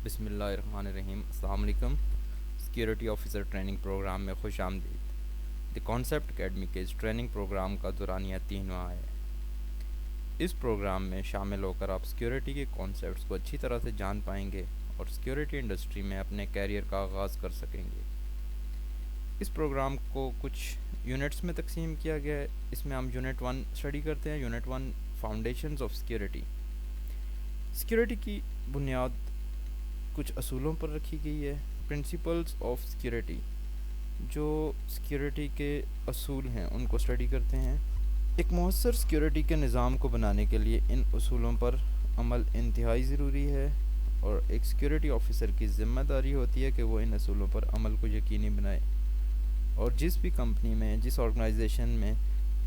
بسم اللہ الرحمن الرحیم. السلام علیکم. سیکیورٹی آفیسر ٹریننگ پروگرام میں خوش آمدید. دی کانسیپٹ اکیڈمی کے اس ٹریننگ پروگرام کا دورانیہ 3واں ہے. اس پروگرام میں شامل ہو کر آپ سیکیورٹی کے کانسیپٹس کو اچھی طرح سے جان پائیں گے اور سیکیورٹی انڈسٹری میں اپنے کیریئر کا آغاز کر سکیں گے. اس پروگرام کو کچھ یونٹس میں تقسیم کیا گیا ہے. اس میں ہم یونٹ 1 اسٹڈی کرتے ہیں. Unit 1 foundations of security. Security کی بنیاد کچھ اصولوں پر رکھی گئی ہے. پرنسپلز آف سیکیورٹی، جو سیکیورٹی کے اصول ہیں ان کو اسٹڈی کرتے ہیں. ایک مؤثر سیکیورٹی کے نظام کو بنانے کے لیے ان اصولوں پر عمل انتہائی ضروری ہے، اور ایک سیکیورٹی آفیسر کی ذمہ داری ہوتی ہے کہ وہ ان اصولوں پر عمل کو یقینی بنائے. اور جس بھی کمپنی میں، جس آرگنائزیشن میں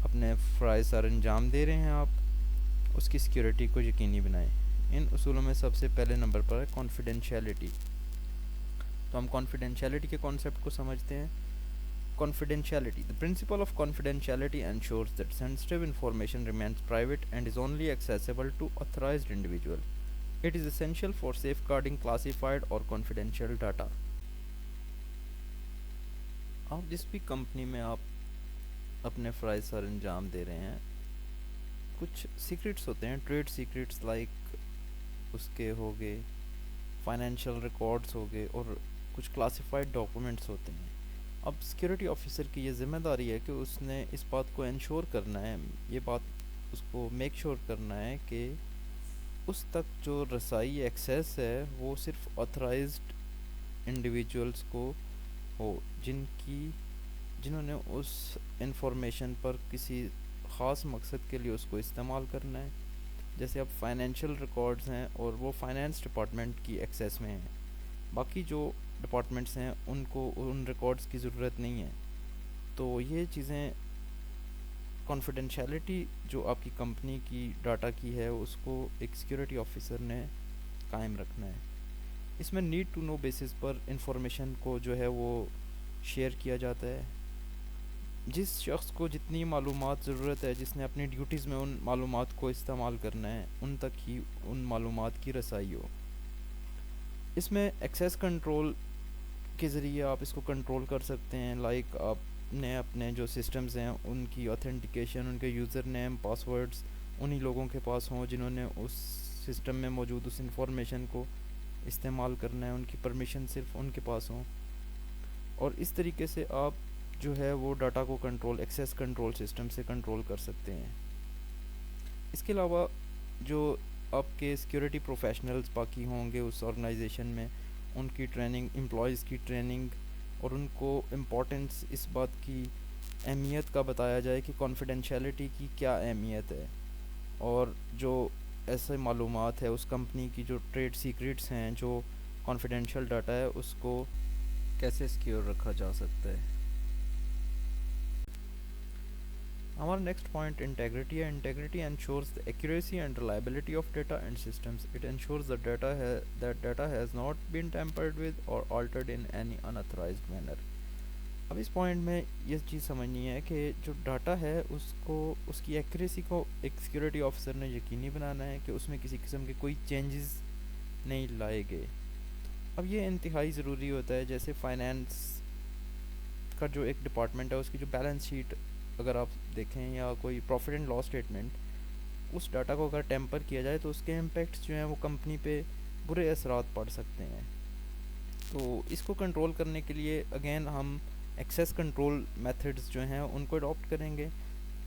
اپنے فرائض سر انجام دے رہے ہیں آپ، اس کی سیکیورٹی کو یقینی بنائیں. ان اصولوں میں سب سے پہلے نمبر پر ہے کانفیڈینشیلٹی. تو ہم کانفیڈینشیلٹی کے کانسیپٹ کو سمجھتے ہیں. Confidentiality. The principle of confidentiality ensures that sensitive information remains private and is only accessible to authorized individuals. It is essential for safeguarding classified or confidential data. آپ جس بھی کمپنی میں آپ اپنے فرائض سر انجام دے رہے ہیں، کچھ سیکرٹس ہوتے ہیں، ٹریڈ سیکرٹس لائک اس کے ہو گئے، فائنینشیل ریکارڈس ہو گئے، اور کچھ کلاسیفائڈ ڈاکومنٹس ہوتے ہیں. اب سیکیورٹی آفیسر کی یہ ذمہ داری ہے کہ اس نے اس بات کو انشور کرنا ہے، یہ بات اس کو میک شور کرنا ہے کہ اس تک جو رسائی ایکسیس ہے وہ صرف آتھرائزڈ انڈیویجولس کو ہو، جنہوں نے اس انفارمیشن پر کسی خاص مقصد کے لیے اس کو استعمال کرنا ہے. جیسے اب فائنینشیل ریکارڈز ہیں اور وہ فائنینس ڈپارٹمنٹ کی ایکسیس میں ہیں، باقی جو ڈپارٹمنٹس ہیں ان کو ان ریکارڈز کی ضرورت نہیں ہے. تو یہ چیزیں کانفیڈینشیلٹی جو آپ کی کمپنی کی ڈاٹا کی ہے اس کو ایک سیکیورٹی آفیسر نے قائم رکھنا ہے. اس میں نیڈ ٹو نو بیسس پر انفارمیشن کو جو ہے وہ شیئر کیا جاتا ہے. جس شخص کو جتنی معلومات ضرورت ہے، جس نے اپنی ڈیوٹیز میں ان معلومات کو استعمال کرنا ہے، ان تک ہی ان معلومات کی رسائی ہو. اس میں ایکسیس کنٹرول کے ذریعے آپ اس کو کنٹرول کر سکتے ہیں. لائک آپ نے اپنے جو سسٹمز ہیں ان کی اوتھینٹیکیشن، ان کے یوزر نیم، پاس ورڈز انہی لوگوں کے پاس ہوں جنہوں نے اس سسٹم میں موجود اس انفارمیشن کو استعمال کرنا ہے، ان کی پرمیشن صرف ان کے پاس ہوں. اور اس طریقے سے آپ جو ہے وہ ڈاٹا کو کنٹرول، ایکسیس کنٹرول سسٹم سے کنٹرول کر سکتے ہیں. اس کے علاوہ جو آپ کے سیکیورٹی پروفیشنلز باقی ہوں گے اس آرگنائزیشن میں، ان کی ٹریننگ، امپلائیز کی ٹریننگ، اور ان کو امپورٹنس اس بات کی اہمیت کا بتایا جائے کہ کانفیڈینشیلٹی کی کیا اہمیت ہے، اور جو ایسے معلومات ہے اس کمپنی کی جو ٹریڈ سیکرٹس ہیں، جو کانفیڈینشیل ڈاٹا ہے، اس کو کیسے سیکیور رکھا جا سکتا ہے. ہمارا نیکسٹ پوائنٹ انٹیگریٹی ہے. Integrity ensures the accuracy and reliability of data and systems. It ensures that data has not been tampered with or altered in any unauthorized manner. اب اس پوائنٹ میں یہ چیز سمجھنی ہے کہ جو ڈاٹا ہے اس کو، اس کی ایکوریسی کو ایک سیکیورٹی آفیسر نے یقینی بنانا ہے کہ اس میں کسی قسم کے کوئی چینجز نہیں لائے گئے. اب یہ انتہائی ضروری ہوتا ہے. جیسے فائنینس کا جو ایک ڈپارٹمنٹ ہے، اس کی جو بیلنس شیٹ اگر آپ دیکھیں، یا کوئی پروفٹ اینڈ لاس اسٹیٹمنٹ، اس ڈاٹا کو اگر ٹیمپر کیا جائے تو اس کے امپیکٹس جو ہیں وہ کمپنی پہ برے اثرات پڑ سکتے ہیں. تو اس کو کنٹرول کرنے کے لیے اگین ہم ایکسیس کنٹرول میتھڈز جو ہیں ان کو اڈاپٹ کریں گے،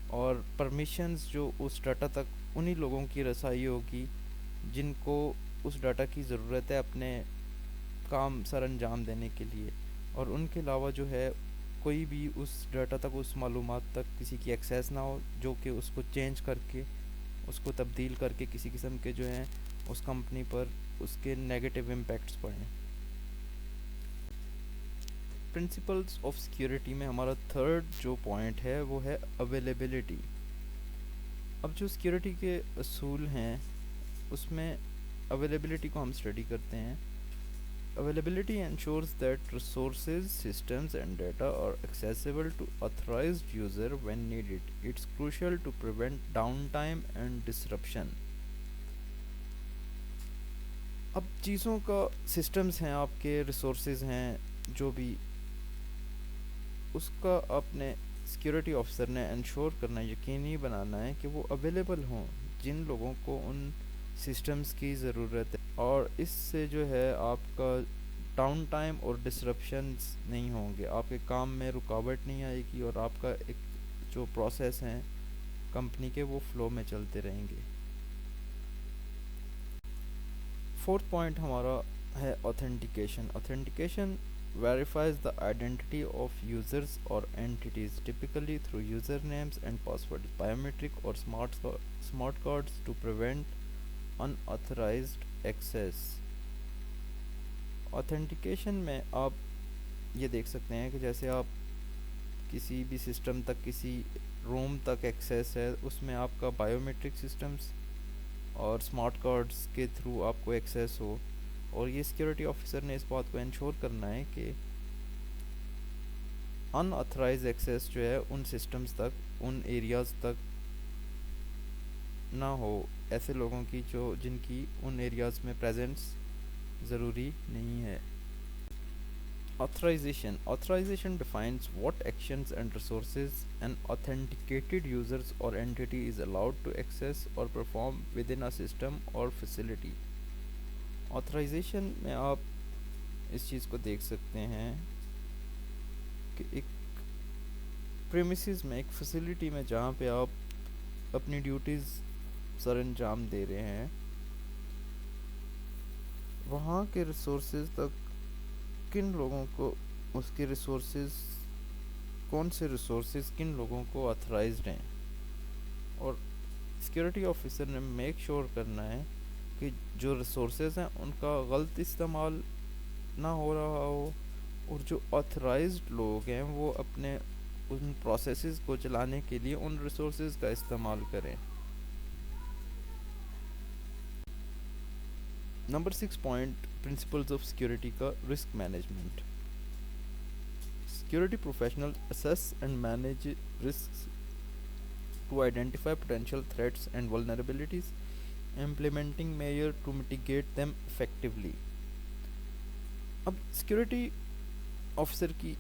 اور پرمیشنز جو اس ڈاٹا تک انہی لوگوں کی رسائی ہوگی جن کو اس ڈاٹا کی ضرورت ہے اپنے کام سر انجام دینے کے لیے. اور ان کے علاوہ جو ہے کوئی بھی اس ڈاٹا تک، اس معلومات تک کسی کی ایکسیس نہ ہو جو کہ اس کو چینج کر کے، اس کو تبدیل کر کے کسی قسم کے جو ہیں اس کمپنی پر اس کے نیگیٹو امپیکٹس پڑیں. پرنسپلز آف سیکیورٹی میں ہمارا تھرڈ جو پوائنٹ ہے وہ ہے اویلیبلٹی. اب جو سیکیورٹی کے اصول ہیں اس میں اویلیبلٹی کو ہم اسٹڈی کرتے ہیں. Availability ensures that resources, systems and data are accessible to authorized user when needed. It's crucial to prevent downtime and disruption. اب چیزوں کا سسٹمز ہیں، آپ کے ریسورسز ہیں جو بھی، اس کا آپ نے سیکیورٹی آفیسر نے انشور کرنا ہے، یقینی بنانا ہے کہ وہ اویلیبل ہوں جن لوگوں کو ان سسٹمز کی ضرورت ہے، اور اس سے جو ہے آپ کا ڈاؤن ٹائم اور ڈسرپشنز نہیں ہوں گے، آپ کے کام میں رکاوٹ نہیں آئے گی، اور آپ کا ایک جو پروسیس ہیں کمپنی کے وہ فلو میں چلتے رہیں گے۔ فورتھ پوائنٹ ہمارا ہے authentication. Authentication verifies the identity of users اور entities typically through user names and password, biometric اور smart cards to prevent unauthorized access. Authentication میں آپ یہ دیکھ سکتے ہیں کہ جیسے آپ کسی بھی سسٹم تک، کسی روم تک ایکسیس ہے، اس میں آپ کا بایومیٹرک سسٹمز اور اسمارٹ کارڈز کے تھرو آپ کو ایکسیس ہو، اور یہ سیکیورٹی آفیسر نے اس بات کو انشور کرنا ہے کہ ان آتھرائز ایکسیس جو ہے ان سسٹمز تک، ان ایریاز تک نہ ہو، ایسے لوگوں کی جن کی ان ایریاز میں پریزنس ضروری نہیں ہے۔ Authorization defines what actions and resources an authenticated user or entity is allowed to access or perform within a system or facility۔ Authorization میں آپ اس چیز کو دیکھ سکتے ہیں کہ ایک پریمیسز میں، ایک فیسیلیٹی میں جہاں پہ آپ اپنی ڈیوٹیز سر انجام دے رہے ہیں، وہاں کے ریسورسز تک کن لوگوں کو اس کے ریسورسز، کون سے ریسورسز کن لوگوں کو آتھرائزڈ ہیں، اور سیکیورٹی آفیسر نے میک شور کرنا ہے کہ جو ریسورسز ہیں ان کا غلط استعمال نہ ہو رہا ہو، اور جو آتھرائزڈ لوگ ہیں وہ اپنے ان پروسیسز کو چلانے کے لیے ان ریسورسز کا استعمال کریں۔ Number 6 point, principles of security کا risk management. Security professional assess and manage risks to identify potential threats and vulnerabilities, implementing measures to mitigate them effectively۔ اب سیکیورٹی آفیسر کی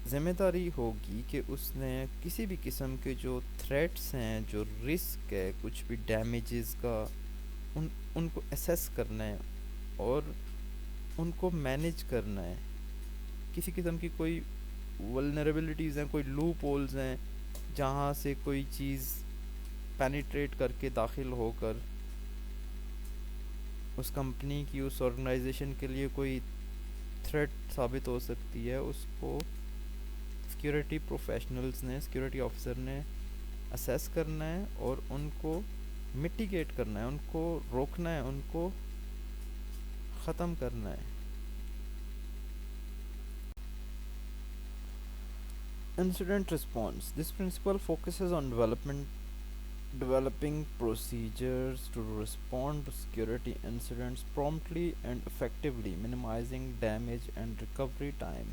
ذمہ داری ہوگی کہ اس نے کسی بھی قسم کے جو تھریٹس ہیں، جو رسک ہے، کچھ بھی ڈیمیجز کا، ان کو اسیس کرنا ہے اور ان کو مینیج کرنا ہے۔ کسی قسم کی کوئی ولنریبلٹیز ہیں، کوئی لوپ ہولز ہیں جہاں سے کوئی چیز پینیٹریٹ کر کے داخل ہو کر اس کمپنی کی، اس آرگنائزیشن کے لیے کوئی تھریٹ ثابت ہو سکتی ہے، اس کو سیکیورٹی پروفیشنلز نے، سیکیورٹی آفیسر نے اسیس کرنا ہے اور ان کو مٹیگیٹ کرنا ہے، ان کو روکنا ہے، ان کو ختم کرنا ہے۔ Incident response. This principle focuses on developing procedures to respond to security incidents promptly and effectively, minimizing damage and recovery time۔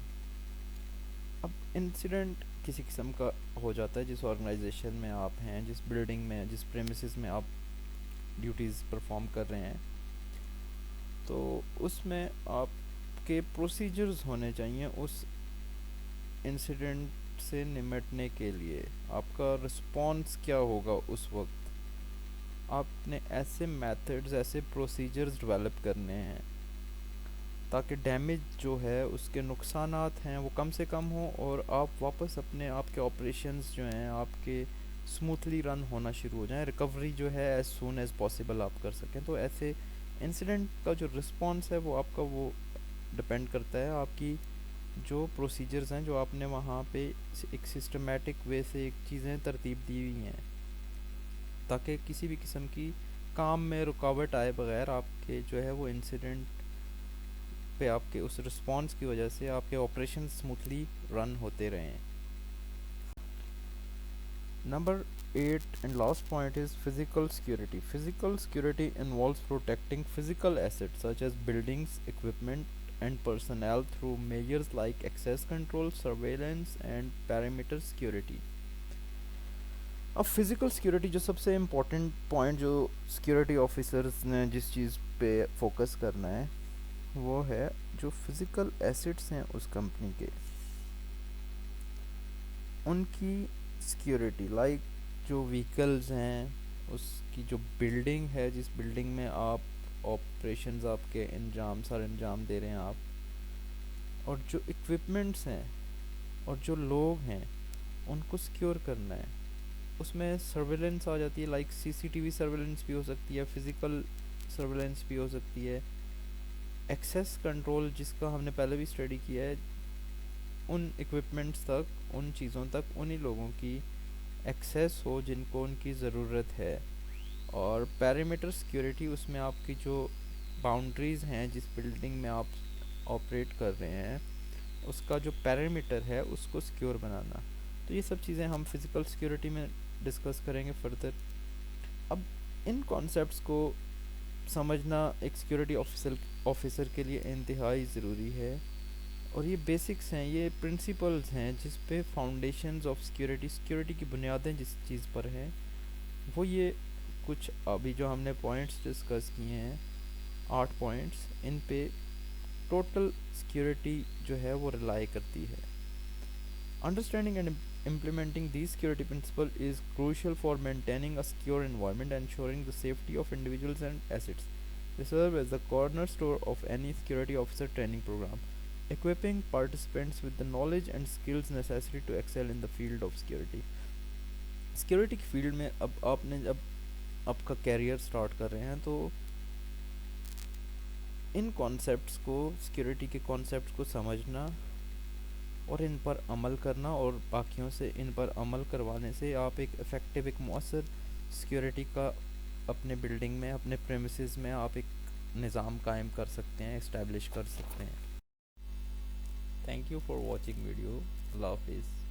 اب انسیڈنٹ کسی قسم کا ہو جاتا ہے جس آرگنائزیشن میں آپ ہیں، جس بلڈنگ میں، جس پریمیسز میں آپ ڈیوٹیز پرفارم کر رہے ہیں، تو اس میں آپ کے پروسیجرز ہونے چاہیے اس انسیڈنٹ سے نمٹنے کے لیے۔ آپ کا رسپانس کیا ہوگا اس وقت؟ آپ نے ایسے میتھڈز، ایسے پروسیجرز ڈیولپ کرنے ہیں تاکہ ڈیمیج جو ہے، اس کے نقصانات ہیں وہ کم سے کم ہوں، اور آپ واپس آپ کے آپریشنز جو ہیں آپ کے اسموتھلی رن ہونا شروع ہو جائیں، ریکوری جو ہے ایز سون ایز پاسبل آپ کر سکیں۔ تو ایسے انسیڈنٹ کا جو رسپانس ہے وہ آپ کا وہ ڈپینڈ کرتا ہے آپ کی جو پروسیجرز ہیں، جو آپ نے وہاں پہ ایک سسٹمیٹک وے سے ایک چیزیں ترتیب دی ہوئی ہیں تاکہ کسی بھی قسم کی کام میں رکاوٹ آئے بغیر آپ کے جو ہے وہ انسیڈنٹ پہ آپ کے اس رسپانس کی وجہ سے آپ کے آپریشن اسموتھلی رن ہوتے رہیں۔ Number 8 and last point is physical security. Physical security involves protecting physical assets such as buildings, equipment and personnel through measures like access control, surveillance and perimeter security۔ اب physical security جو سب سے important point جو security officers نے جس چیز پہ focus کرنا ہے وہ ہے جو فزیکل ایسٹس ہیں اس کمپنی کے، ان کی سیکیورٹی، لائک جو وہیکلز ہیں، اس کی جو بلڈنگ ہے، جس بلڈنگ میں آپ آپریشنز آپ کے سر انجام دے رہے ہیں آپ، اور جو اکوپمنٹس ہیں اور جو لوگ ہیں ان کو سیکیور کرنا ہے۔ اس میں سرویلنس آ جاتی ہے، لائک سی سی ٹی وی سرویلنس بھی ہو سکتی ہے، فزیکل سرویلنس بھی ہو سکتی ہے، ایکسیس کنٹرول جس کا ہم نے پہلے بھی اسٹڈی کیا ہے، ان اکوپمنٹس تک، ان چیزوں تک انہی لوگوں کی ایکسیس ہو جن کو ان کی ضرورت ہے۔ اور پیریمیٹر سیکیورٹی، اس میں آپ کی جو باؤنڈریز ہیں جس بلڈنگ میں آپ آپریٹ کر رہے ہیں، اس کا جو پیریمیٹر ہے اس کو سیکیور بنانا۔ تو یہ سب چیزیں ہم فزیکل سیکیورٹی میں ڈسکس کریں گے فردر۔ اب ان کانسیپٹس کو سمجھنا ایک سیکیورٹی آفیسر کے لیے انتہائی ضروری ہے، اور یہ بیسکس ہیں، یہ پرنسپلز ہیں جس پہ فاؤنڈیشنز آف سیکیورٹی کی بنیادیں جس چیز پر ہیں، وہ یہ کچھ ابھی جو ہم نے پوائنٹس ڈسکس کیے ہیں، 8 پوائنٹس، ان پہ ٹوٹل سیکیورٹی جو ہے وہ ریلائی کرتی ہے۔ Understanding and implementing these security principles is crucial for maintaining a secure environment and ensuring the safety of individuals and assets. They serve as the cornerstone of any security officer training program, equipping participants with the knowledge and skills necessary to excel in the field of security. Security کی field میں اب آپ نے جب آپ کا career start کر رہے ہیں تو ان کانسیپٹس کو، سیکیورٹی کے کانسیپٹس کو سمجھنا اور ان پر عمل کرنا، اور باقیوں سے ان پر عمل کروانے سے آپ ایک افیکٹو، ایک مؤثر سیکیورٹی کا اپنے بلڈنگ میں، اپنے پریمیسز میں آپ ایک نظام قائم کر سکتے ہیں، اسٹیبلش کر سکتے ہیں۔ Thank you for watching video. اللہ حافظ۔